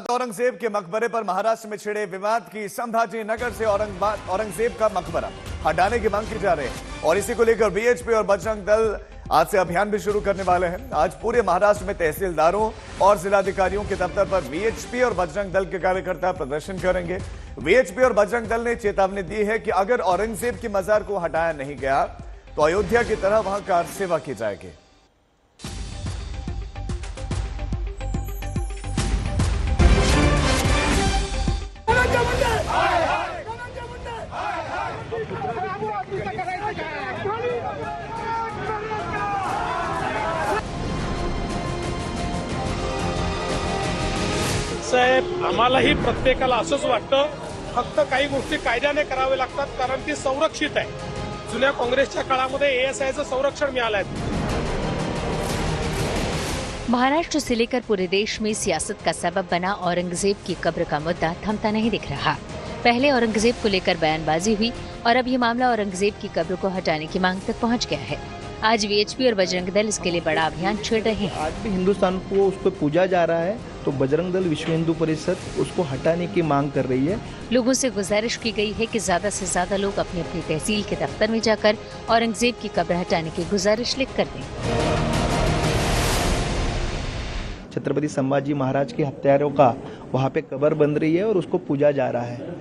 बात औरंगजेब के मकबरे पर महाराष्ट्र में छिड़े विवाद की। संभाजी नगर से औरंगजेब का मकबरा हटाने की मांग की जा रही है और इसी को लेकर वीएचपी और बजरंग दल आज से अभियान भी शुरू करने वाले हैं। आज पूरे महाराष्ट्र में तहसीलदारों और जिलाधिकारियों के दफ्तर पर वीएचपी और बजरंग दल के कार्यकर्ता प्रदर्शन करेंगे। वीएचपी और बजरंग दल ने चेतावनी दी है कि अगर औरंगजेब की मजार को हटाया नहीं गया तो अयोध्या की तरह वहां कार सेवा की जाएगी। साहेब, आम्हालाही प्रत्येकाला असंच वाटतं, फक्त काही गोष्टी कायद्याने करावे लागतात कारण ती संरक्षित आहे। जुन्या काँग्रेसच्या काळामध्ये एएसआयचं संरक्षण मिळालं आहे। महाराष्ट्र से लेकर पूरे देश में सियासत का सबब बना औरंगजेब की कब्र का मुद्दा थमता नहीं दिख रहा। पहले औरंगजेब को लेकर बयानबाजी हुई और अब ये मामला औरंगजेब की कब्र को हटाने की मांग तक पहुंच गया है। आज वीएचपी और बजरंग दल इसके लिए बड़ा अभियान छेड़ रहे हैं। आज भी हिंदुस्तान को उस पर पूजा जा रहा है तो बजरंग दल विश्व हिंदू परिषद उसको हटाने की मांग कर रही है। लोगों से गुजारिश की गई है कि ज्यादा से ज्यादा लोग अपनी अपनी तहसील के दफ्तर में जाकर औरंगजेब की कब्र हटाने की गुजारिश लिख कर दें। छत्रपति संभाजी महाराज के हत्यारों का वहाँ पे कब्र बन रही है और उसको पूजा जा रहा है।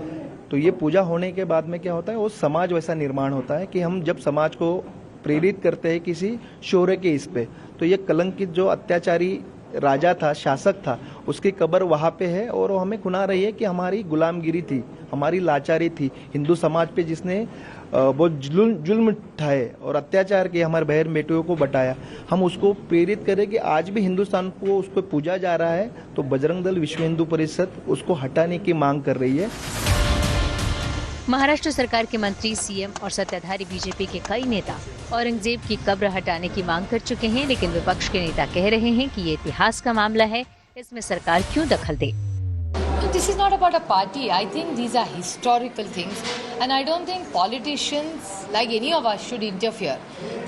तो ये पूजा होने के बाद में क्या होता है, वो समाज वैसा निर्माण होता है कि हम जब समाज को प्रेरित करते हैं किसी शौर्य के इस पे, तो ये कलंकित जो अत्याचारी राजा था, शासक था, उसकी कब्र वहाँ पे है और वो हमें खुना रही है कि हमारी गुलामगिरी थी, हमारी लाचारी थी, हिंदू समाज पे जिसने वो जुल्म उठाए और अत्याचार किए, हमारे बहन बेटियों को बटाया, हम उसको प्रेरित करें कि आज भी हिंदुस्तान को उस पर पूजा जा रहा है। तो बजरंग दल विश्व हिंदू परिषद उसको हटाने की मांग कर रही है। महाराष्ट्र सरकार के मंत्री, सीएम और सत्ताधारी बीजेपी के कई नेता औरंगजेब की कब्र हटाने की मांग कर चुके हैं, लेकिन विपक्ष के नेता कह रहे हैं कि ये इतिहास का मामला है, इसमें सरकार क्यों दखल दे। This is not about a party. I think these are historical things, and I don't think politicians, like any of us, should interfere.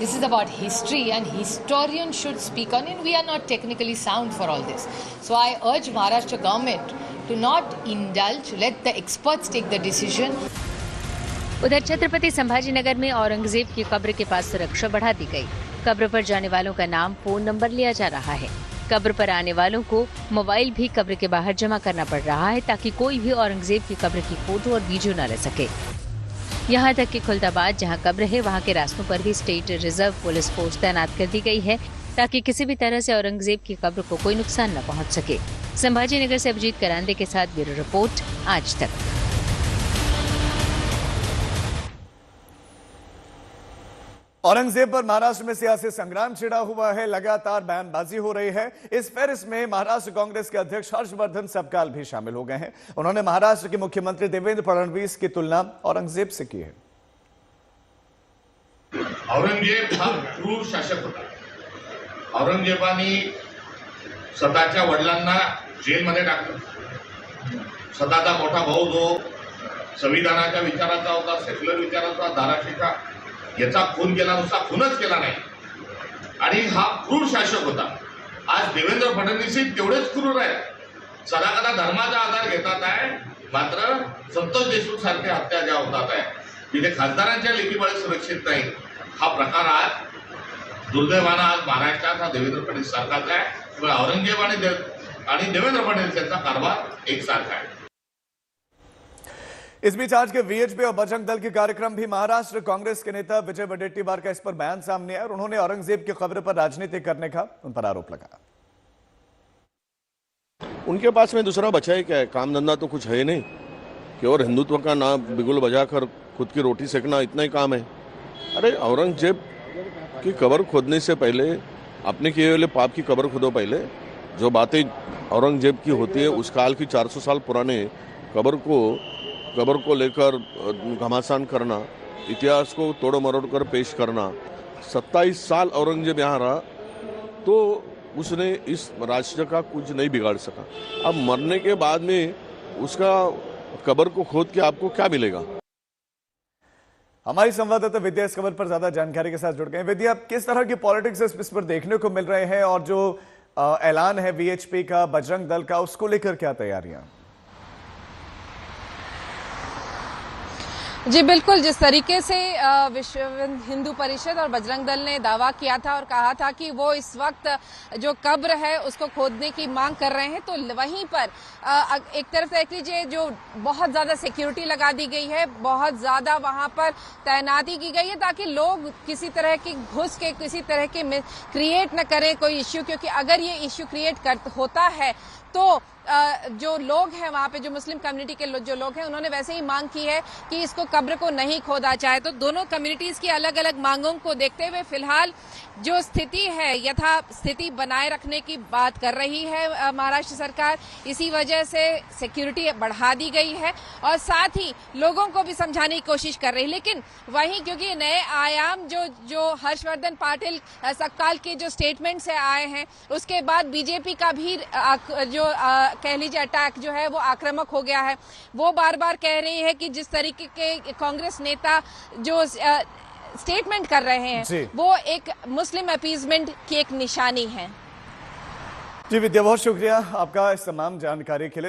This is about history, and historians should speak on it. We are not technically sound for all this. So I urge Maharashtra government to not indulge. Let the experts take the decision. उधर छत्रपति संभाजी नगर में औरंगजेब की कब्र के पास सुरक्षा बढ़ा दी गई। कब्र पर जाने वालों का नाम, फोन नंबर लिया जा रहा है। कब्र पर आने वालों को मोबाइल भी कब्र के बाहर जमा करना पड़ रहा है ताकि कोई भी औरंगजेब की कब्र की फोटो और वीडियो न ले सके। यहाँ तक कि खुलदाबाद जहाँ कब्र है वहाँ के रास्तों पर भी स्टेट रिजर्व पुलिस फोर्स तैनात कर दी गई है ताकि किसी भी तरह से औरंगजेब की कब्र को कोई नुकसान न पहुँच सके। संभाजी नगर से अभिजीत करांदे के साथ ब्यूरो रिपोर्ट, आज तक। औरंगजेब पर महाराष्ट्र में सियासी संग्राम छिड़ा हुआ है, लगातार बयानबाजी हो रही है। इस फेरिस्त में महाराष्ट्र कांग्रेस के अध्यक्ष हर्षवर्धन सबकाल भी शामिल हो गए हैं। उन्होंने महाराष्ट्र के मुख्यमंत्री देवेंद्र फडणवीस की तुलना औरंगजेब से की है। औरंगजेब हा क्रूर शासक होता। औरंगजेबाने स्वतःच्या वडिलांना जेलमध्ये टाकलं। स्वतःचा मोठा भाऊ जो संविधानाच्या विचाराचा होता, सेक्युलर विचाराचा, धाराशिवचा, याचा खून केला, नुसता खूनच केला नाही आणि हा क्रूर शासक होता। आज देवेंद्र फडणवीस तेवढेच क्रूर आहे, सदाकदा धर्माचा आधार घेतात आहे, मात्र संतोष देशमुख सारखे हत्या ज्या होतात आहे तिथे खासदारांच्या लेखीमुळे सुरक्षित नाही। हा प्रकार आज दुर्दैवानं आज महाराष्ट्रात हा देवेंद्र फडणवीस सारखाच आहे। औरंगजेब आणि देवेंद्र फडणवीस यांचा कारभार एकसारखा आहे। इस बीच आज के वीएचपी और बजरंग दल के कार्यक्रम भी महाराष्ट्र कांग्रेस के नेता विजय वडेट्टीवार का इस पर बयान सामने आया और उन्होंने औरंगजेब की कब्र पर राजनीति करने का उन पर आरोप लगाया। उनके पास में दूसरा बचा है क्या है, काम धंधा तो कुछ है नहीं कि और हिंदुत्व का नाम बिगुल बजाकर खुद की रोटी सेकना, इतना ही काम है। अरे औरंगजेब की कब्र खोदने से पहले अपने किए हुए पाप की कब्र खोदो। पहले जो बातें औरंगजेब की होती है उस काल की 400 साल पुराने कब्र को लेकर घमासान करना, इतिहास को तोड़ मरोड़ कर पेश करना। 27 साल औरंगजेब यहाँ रहा तो उसने इस राष्ट्र का कुछ नहीं बिगाड़ सका। अब मरने के बाद में उसका कब्र को खोद के आपको क्या मिलेगा। हमारी संवाददाता विद्या इस खबर पर ज्यादा जानकारी के साथ जुड़ गए। विद्या, किस तरह की पॉलिटिक्स इस पर देखने को मिल रहे हैं और जो ऐलान है वीएचपी का, बजरंग दल का, उसको लेकर क्या तैयारियां? जी बिल्कुल, जिस तरीके से विश्व हिंदू परिषद और बजरंग दल ने दावा किया था और कहा था कि वो इस वक्त जो कब्र है उसको खोदने की मांग कर रहे हैं, तो वहीं पर एक तरफ देख लीजिए जो बहुत ज्यादा सिक्योरिटी लगा दी गई है, बहुत ज्यादा वहां पर तैनाती की गई है ताकि लोग किसी तरह की घुस के किसी तरह के क्रिएट न करें कोई इश्यू, क्योंकि अगर ये इश्यू क्रिएट होता है तो जो लोग हैं वहां पे, जो मुस्लिम कम्युनिटी के जो लोग हैं, उन्होंने वैसे ही मांग की है कि इसको कब्र को नहीं खोदा जाए। तो दोनों कम्युनिटीज की अलग अलग मांगों को देखते हुए फिलहाल जो स्थिति है यथा स्थिति बनाए रखने की बात कर रही है महाराष्ट्र सरकार। इसी वजह से सिक्योरिटी बढ़ा दी गई है और साथ ही लोगों को भी समझाने की कोशिश कर रही है। लेकिन वहीं क्योंकि नए आयाम जो हर्षवर्धन पाटिल सपकाल के जो स्टेटमेंट से आए हैं, उसके बाद बीजेपी का भी जो कह लीजिए अटैक जो है वो आक्रामक हो गया है। वो बार बार कह रही है कि जिस तरीके के कांग्रेस नेता जो स्टेटमेंट कर रहे हैं वो एक मुस्लिम अपीजमेंट की एक निशानी है। जी विद्या, बहुत शुक्रिया आपका इस तमाम जानकारी के लिए।